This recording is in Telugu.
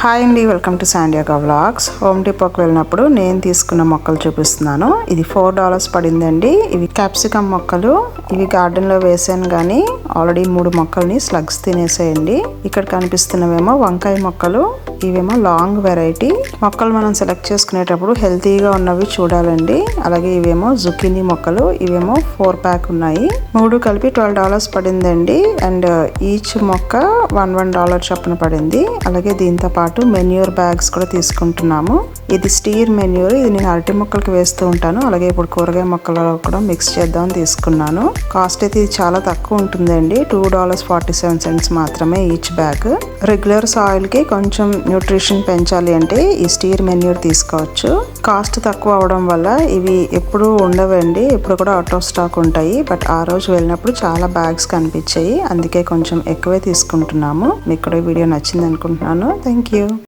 హాయ్ అండి, వెల్కమ్ టు శాండియాగా వ్లాగ్స్. హోమ్ డిపోకి వెళ్ళినప్పుడు నేను తీసుకున్న మొక్కలు చూపిస్తున్నాను. ఇది $4 పడిందండి. ఇవి క్యాప్సికమ్ మొక్కలు. ఇవి గార్డెన్లో వేసాను కానీ ఆల్రెడీ 3 మొక్కల్ని స్లగ్స్ తినేసేయండి. ఇక్కడ కనిపిస్తున్నవేమో వంకాయ మొక్కలు. ఇవేమో లాంగ్ వెరైటీ మొక్కలు. మనం సెలెక్ట్ చేసుకునేటప్పుడు హెల్తీగా ఉన్నవి చూడాలండి. అలాగే ఇవేమో జుకీనీ మొక్కలు. ఇవేమో 4 ప్యాక్ ఉన్నాయి. 3 కలిపి $12 పడిందండి. అండ్ ఈచ్ మొక్క $1 చొప్పున పడింది. అలాగే దీంతో పాటు మెన్యూర్ బ్యాగ్స్ కూడా తీసుకుంటున్నాము. ఇది స్టీర్ మెన్యూర్. ఇది నేను అరటి మొక్కలకి వేస్తూ ఉంటాను. అలాగే ఇప్పుడు కూరగాయ మొక్కలలో కూడా మిక్స్ చేద్దామని తీసుకున్నాను. కాస్ట్ అయితే ఇది చాలా తక్కువ ఉంటుందండి. $2.47 మాత్రమే ఈచ్ బ్యాగ్. రెగ్యులర్ సాయిల్ కి కొంచెం న్యూట్రిషన్ పెంచాలి అంటే ఈ స్టీర్ మెన్యూర్ తీసుకోవచ్చు. కాస్ట్ తక్కువ అవడం వల్ల ఇవి ఎప్పుడు ఉండవండి. ఎప్పుడు కూడా అవుట్ ఆఫ్ స్టాక్ ఉంటాయి. బట్ ఆ రోజు వెళ్ళినప్పుడు చాలా బ్యాగ్స్ కనిపించాయి. అందుకే కొంచెం ఎక్కువే తీసుకుంటున్నాము. మీకు కూడా వీడియో నచ్చింది అనుకుంటున్నాను. Thank you.